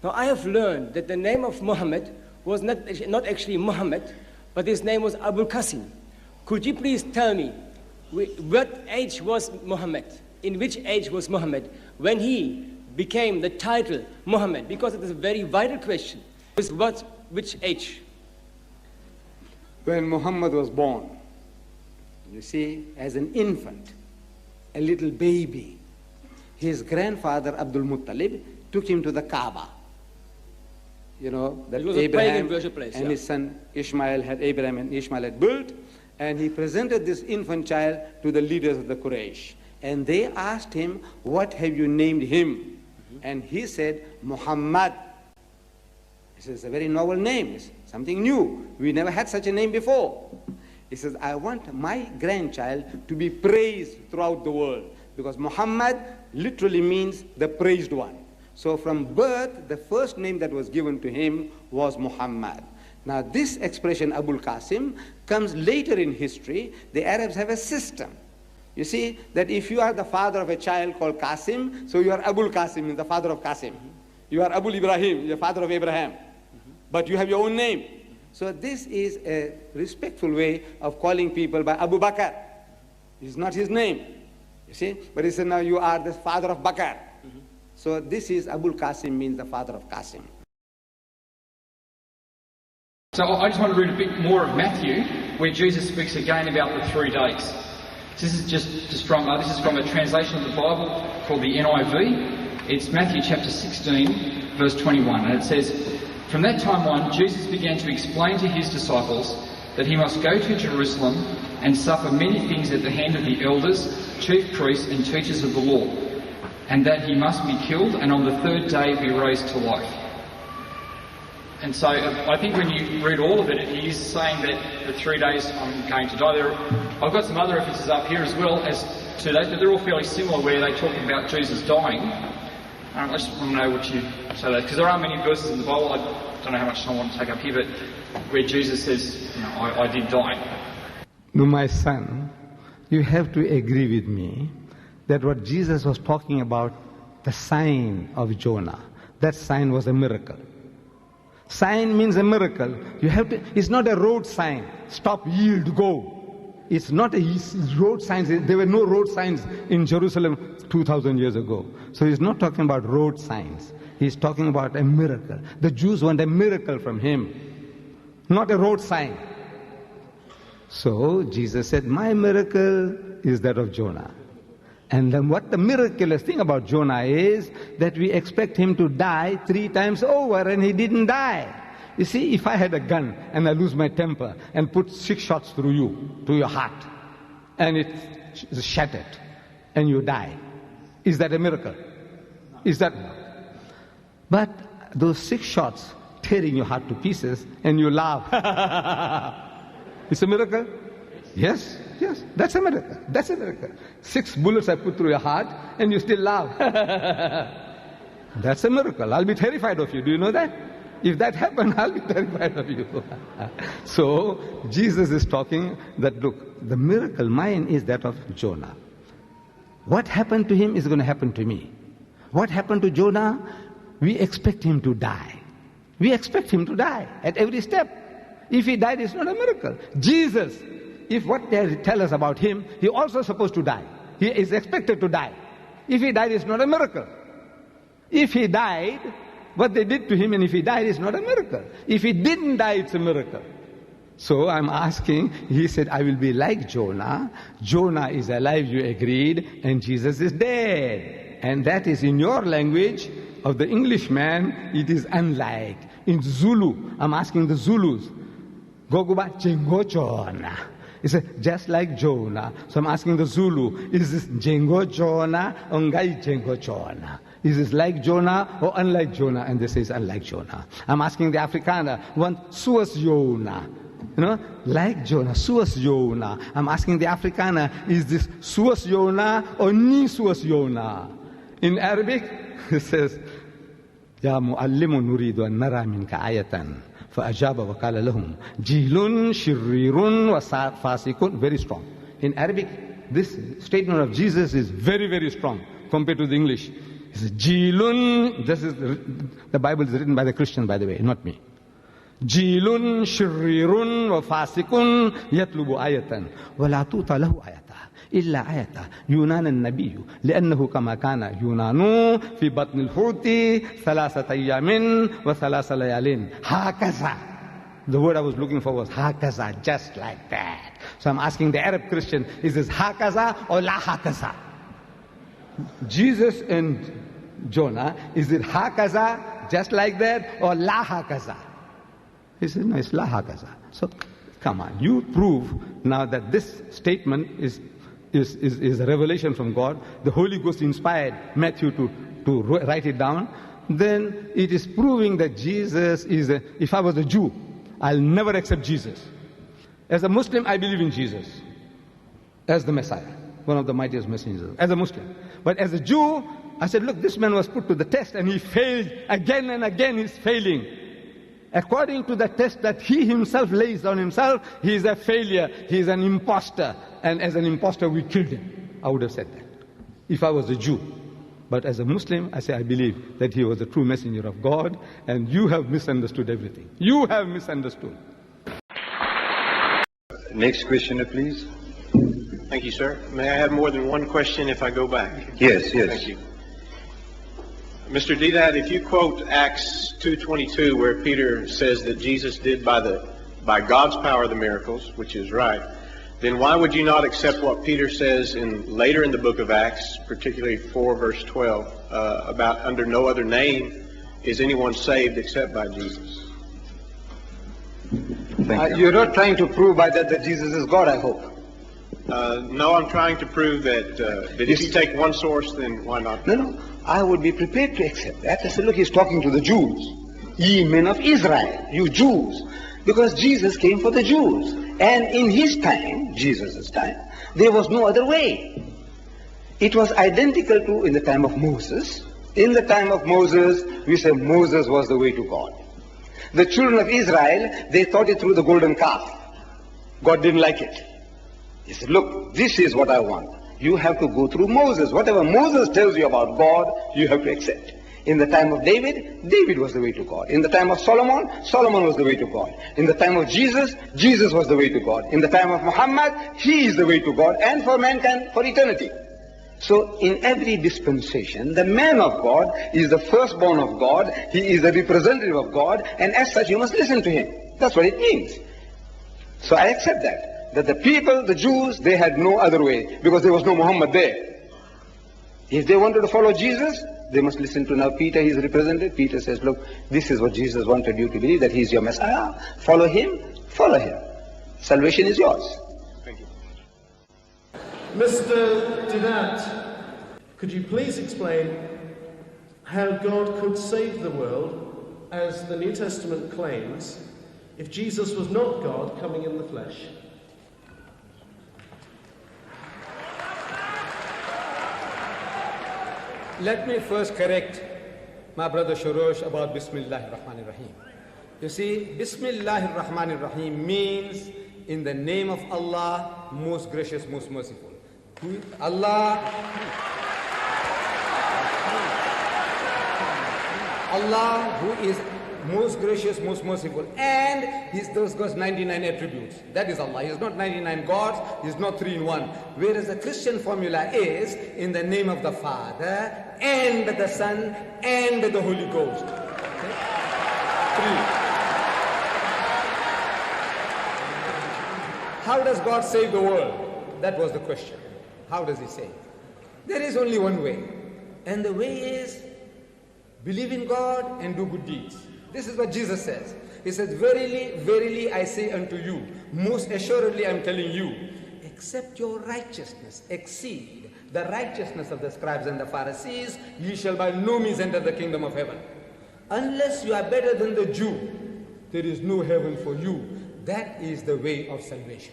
Now I have learned that the name of Muhammad was not actually Muhammad, but his name was Abul Qasim. Could you please tell me what age was Muhammad? In which age was Muhammad when he became the title Muhammad? Because it is a very vital question. Which age? When Muhammad was born, you see, as an infant, a little baby, his grandfather Abdul Muttalib took him to the Kaaba. You know, that Abraham and his son Ishmael had, Abraham and Ishmael had built, and he presented this infant child to the leaders of the Quraysh. And they asked him, what have you named him? And he said, Muhammad. He says, it's a very novel name, it's something new. We never had such a name before. He says, I want my grandchild to be praised throughout the world, because Muhammad literally means the praised one. So from birth, the first name that was given to him was Muhammad. Now this expression, Abul Qasim, comes later in history. The Arabs have a system. You see, that if you are the father of a child called Qasim, so you are Abul Qasim, the father of Qasim. You are Abul Ibrahim, the father of Abraham. But you have your own name. So this is a respectful way of calling people by Abu Bakr. It's not his name, you see. But he said, now you are the father of Bakr. So this is Abul Qasim, means the father of Qasim. So I just want to read a bit more of Matthew, where Jesus speaks again about the 3 days. This is from a translation of the Bible called the NIV. It's Matthew chapter 16, verse 21, and it says, from that time on, Jesus began to explain to his disciples that he must go to Jerusalem and suffer many things at the hand of the elders, chief priests and teachers of the law, and that he must be killed and on the 3rd day be raised to life. And so I think when you read all of it, he is saying that the 3 days I'm going to die. I've got some other references up here as well as to that, but they're all fairly similar where they talk about Jesus dying. I just want to know what you say that, because there are many verses in the Bible, I don't know how much time I want to take up here, but where Jesus says, you know, I did die. No, my son, you have to agree with me that what Jesus was talking about, the sign of Jonah, that sign was a miracle. Sign means a miracle. You have to, it's not a road sign, stop, yield, go. It's not a road signs. There were no road signs in Jerusalem 2,000 years ago. So he's not talking about road signs. He's talking about a miracle. The Jews want a miracle from him, not a road sign. So Jesus said, my miracle is that of Jonah. And then what the miraculous thing about Jonah is that we expect him to die 3 times over, and he didn't die. You see, if I had a gun and I lose my temper and put 6 shots through you, to your heart, and it's shattered, and you die, is that a miracle? Is that? But those 6 shots tearing your heart to pieces, and you laugh. It's a miracle? Yes, yes, that's a miracle. That's a miracle. 6 bullets I put through your heart, and you still laugh. That's a miracle. I'll be terrified of you. Do you know that? If that happened, I'll be terrified of you. So, Jesus is talking that, look, the miracle mine is that of Jonah. What happened to him is going to happen to me. What happened to Jonah? We expect him to die. We expect him to die at every step. If he died, it's not a miracle. Jesus, if what they tell us about him, he also supposed to die. He is expected to die. If he died, it's not a miracle. If he died, what they did to him, and if he died, it's not a miracle. If he didn't die, it's a miracle. So I'm asking, he said, I will be like Jonah. Jonah is alive, you agreed, and Jesus is dead. And that is in your language of the Englishman, it is unlike. In Zulu, I'm asking the Zulus, Goguba Chengo Jonah. He said, just like Jonah. So I'm asking the Zulu, is this Jengo Jonah or Ngai Jengo Jonah? Is this like Jonah or unlike Jonah? And they say it's unlike Jonah. I'm asking the Afrikaner, one Suas Jonah. You know, like Jonah, Suas Jonah. I'm asking the Afrikaner, is this Suas Jonah or Ni Suas Jonah? In Arabic, it says, Ya mu'allimu nuridu an nara minka ayatan. فَأَجَابَ وَقَالَ لَهُمْ جِهْلٌ شِرِّيرٌ وَفَاسِقٌ. Very strong. In Arabic, this statement of Jesus is very, very strong compared to the English. He says, Jilun, the Bible is written by the Christian, by the way, not me. Jilun shirirun wa fasikun yatlubu ayatan wa la tuta lahu ayata illa ayata yunan an-nabiyyu li'annahu kama kana yunanu fi batn al-huti thalathat ayamin wa thalatha layalin hakaza. The word I was looking for was hakaza, just like that. So I'm asking the Arab Christian, is this hakaza or la hakaza? Jesus and Jonah, is it hakaza, just like that, or la hakaza? He says, no, it's la hakaza. So, come on, you prove now that this statement is a revelation from God. The Holy Ghost inspired Matthew to write it down. Then it is proving that Jesus is if I was a Jew, I'll never accept Jesus. As a Muslim, I believe in Jesus as the Messiah, one of the mightiest messengers, as a Muslim. But as a Jew, I said, look, this man was put to the test and he failed again and again. He's failing. According to the test that he himself lays on himself, he is a failure, he is an imposter. And as an imposter, we killed him. I would have said that if I was a Jew. But as a Muslim, I say I believe that he was a true messenger of God, and you have misunderstood everything. You have misunderstood. Next questioner, please. Thank you, sir. May I have more than one question if I go back? Yes, yes. Thank you. Mr. Deedat, if you quote Acts 2:22, where Peter says that Jesus did by God's power the miracles, which is right, then why would you not accept what Peter says later in the book of Acts, particularly 4 verse 12, about under no other name is anyone saved except by Jesus? You're not trying to prove by that Jesus is God, I hope. No, I'm trying to prove that if you take one source, then why not? No. I would be prepared to accept that. I said, look, he's talking to the Jews. Ye men of Israel, you Jews. Because Jesus came for the Jews. And in his time, Jesus' time, there was no other way. It was identical to in the time of Moses. In the time of Moses, we say Moses was the way to God. The children of Israel, they thought it through the golden calf. God didn't like it. He said, look, this is what I want. You have to go through Moses. Whatever Moses tells you about God, you have to accept. In the time of David, David was the way to God. In the time of Solomon, Solomon was the way to God. In the time of Jesus, Jesus was the way to God. In the time of Muhammad, he is the way to God, and for mankind, for eternity. So in every dispensation, the man of God is the firstborn of God. He is the representative of God, and as such, you must listen to him. That's what it means. So I accept that the people, the Jews, they had no other way, because there was no Muhammad there. If they wanted to follow Jesus, they must listen to now Peter, he is represented. Peter says, look, this is what Jesus wanted you to believe, that he is your Messiah. Follow him, follow him. Salvation is yours. Thank you. Mr. Deedat, could you please explain how God could save the world, as the New Testament claims, if Jesus was not God coming in the flesh? Let me first correct my brother Shorosh about Bismillahir Rahmanir Rahim. You see, Bismillahir Rahmanir Rahim means in the name of Allah, most gracious, most merciful. Allah who is most gracious, most merciful, and he's those 99 attributes. That is Allah. He's not 99 gods, he's not 3 in 1. Whereas the Christian formula is in the name of the Father, and the Son, and the Holy Ghost. Okay? 3. How does God save the world? That was the question. How does he save? There is only one way. And the way is believe in God and do good deeds. This is what Jesus says. He says, verily, verily, I say unto you, most assuredly I am telling you, except your righteousness exceed the righteousness of the scribes and the Pharisees, ye shall by no means enter the kingdom of heaven. Unless you are better than the Jew, there is no heaven for you. That is the way of salvation.